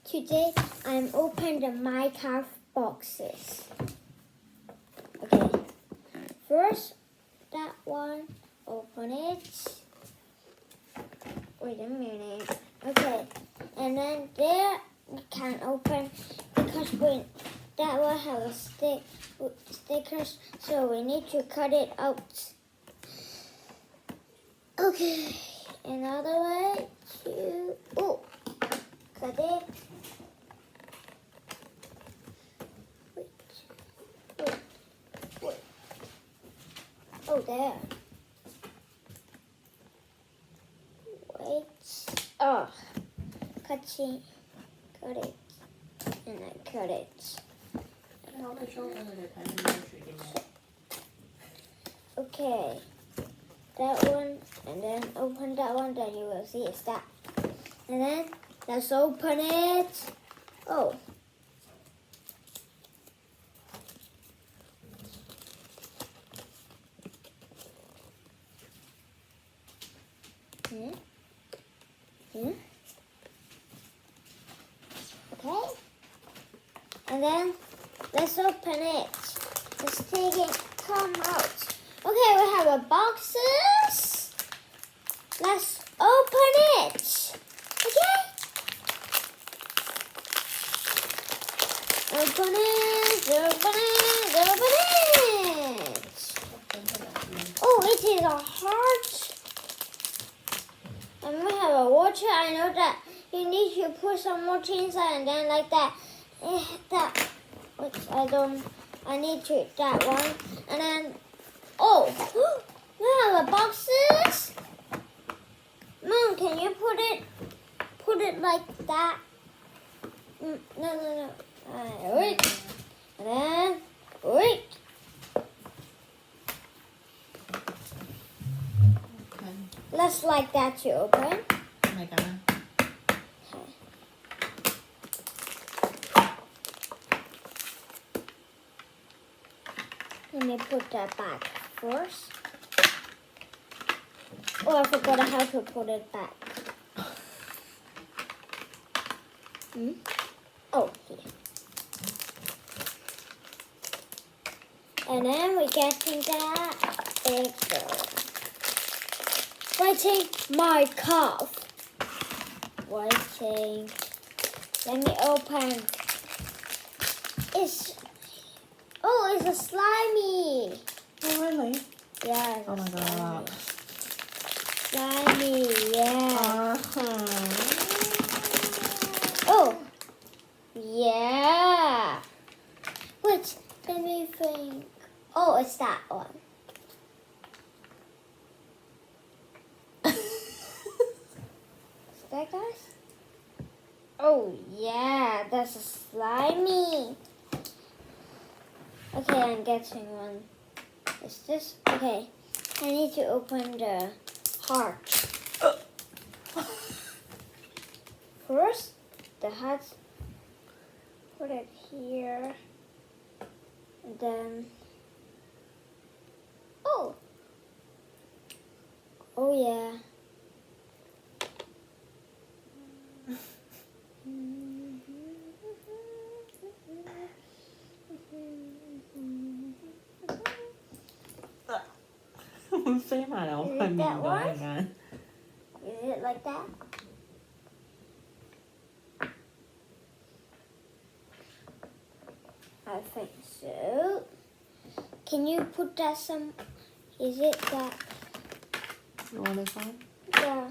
Today I'm opening the Minecraft boxes. Okay, first that one, open it. Wait a minute. Okay, and then there we can open because that one has stickers, so we need to cut it out. Okay, another way to cut it. Wait. Oh, there. Wait. Oh, cut it, and I cut it. Okay, that one, and then open that one, then you will see it's that. And then let's open it. Oh. Okay. And then let's open it. Let's take it. Come out. Okay, we have a boxes. Let's open it. Okay. Open it. Open it. Open it. Oh, it is a heart. And we have a water. I know that you need to put some water inside and then like that. Which I need to eat that one. And then, we have a boxes. Mom, can you put it like that? No. Wait. And then, wait. Okay. Let's like that to open. Oh my god. Let me put that back first. Oh, I forgot how to put it back. Oh, here. And then we're getting that bigger. Waiting my calf. Waiting. Let me open. It's a slimy. Oh really? Yeah. It's Oh my god. Slimy, yeah. Oh, yeah. Wait, let me think. Oh, it's that one. Is that guys? Oh, yeah, that's a slimy. Okay, I'm getting one. Is this? Okay, I need to open the heart. First, the heart, put it here. And then, oh yeah. Mìnhซื้อมาแล้วมันมีน้อยอย่างนั้น Is it like that? I think so. Can you put that some? Is it that? You want this one? Yeah.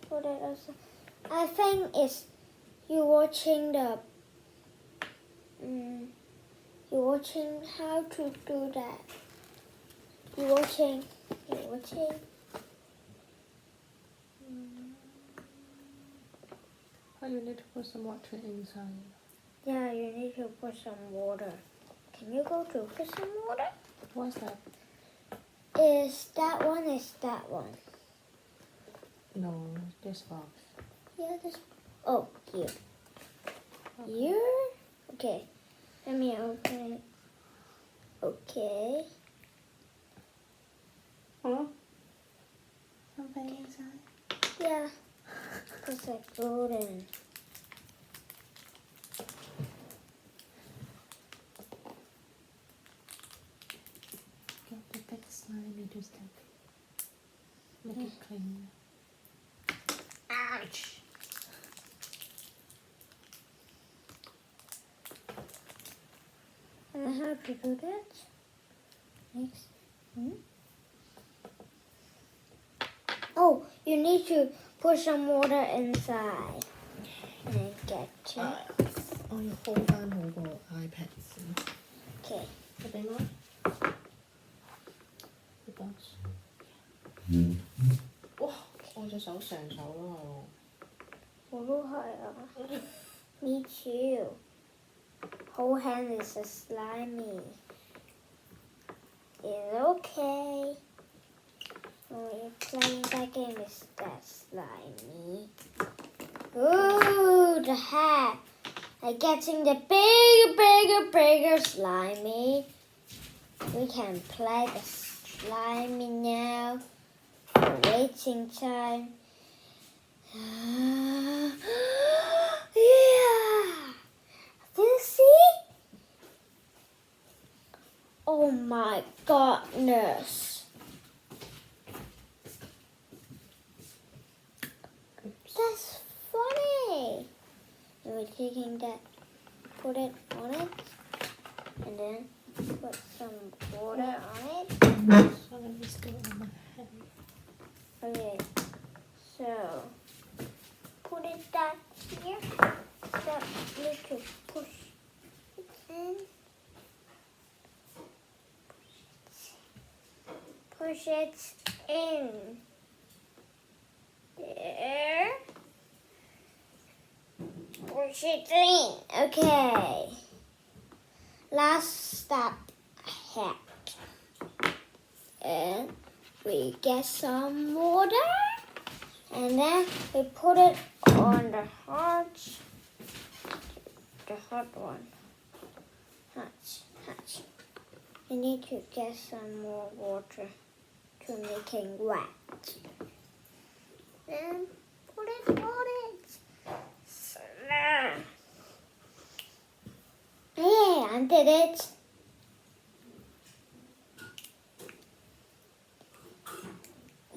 Put it also. I think it's you watching the. You watching how to do that. You watching. Oh, you need to put some water inside. Yeah, you need to put some water. Can you go to put some water? What's that? Is that one? No, this box. Yeah, this. Oh, here. Here? Okay. Let me open it. Okay. Huh? Something inside? Yeah. It's like golden. how to do that? Next. Oh, you need to put some water inside and get it. 我要 hold 翻好個 iPad 先。 Okay. 你俾我。哇！我隻手成手咯。我都係啊。Me too. Whole hand is a slimy. It's okay. When you're playing that game, is that slimy? Ooh, the hat. I'm getting the bigger slimy. We can play the slimy now. For waiting time. Yeah. Do you see? Oh my goodness. That's funny. And we're taking that, put it on it, and then put some water on it. So let me still on my hand. Okay, so put it down here. That need to push it in. Push it in. There. Push it in. Okay. Last step. Hat. And we get some water. And then we put it on the hot one. Hot. We need to get some more water to make it wet. Then put it on it. Slam. Hey, I did it.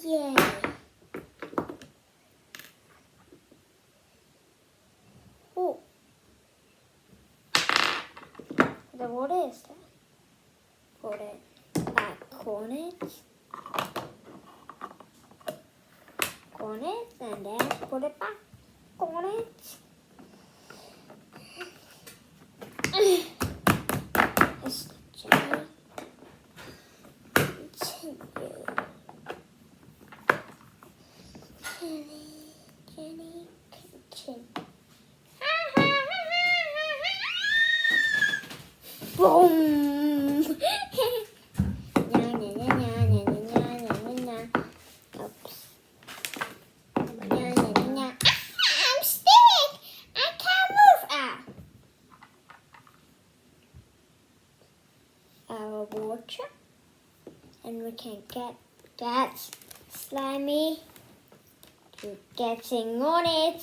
Yay. Oh. The water is there. Put it back on it. On it, and then put it back on it. Let's continue. Jenny, continue. Boom! Oops. I'm stuck! I can't move! Our water. And we can get that slimy to getting on it.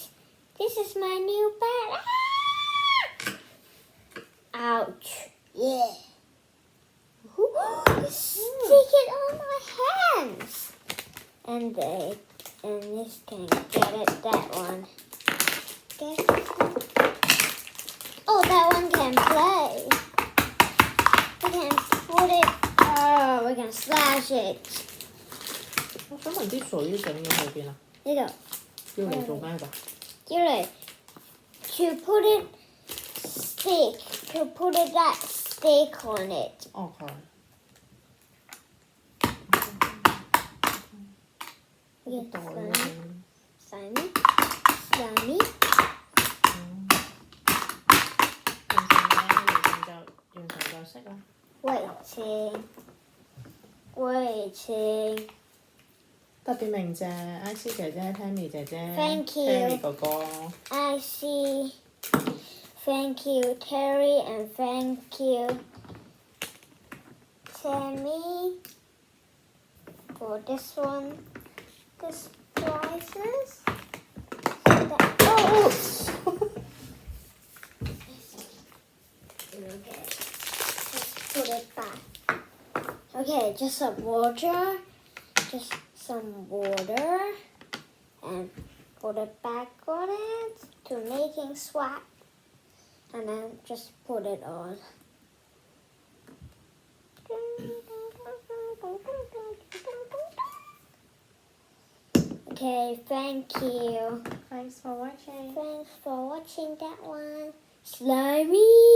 This is my new bed. Ouch. Yeah. Stick it on my hands. And this can get it, that one. Get it. Oh, that one can play. We can put it, we can slash it. 我想問啲水整咗去邊啊？呢度要嚟做咩㗎？要嚟 to put it that stick on it. 哦，係。Yeah, 袋咯。 slimy. 完成就識啦。Waiting. 特別鳴謝 IC 姐姐、Tammy 姐姐、 Thank you. Terry 哥哥。 I see. Thank you, Terry, and thank you, Tammy, for this one. This prizes. Oops. Okay, let's put it back. Okay, just some water. And put it back on it to making swap. And then just put it on. Okay, thank you. Thanks for watching Thanks for watching that one. Slimy.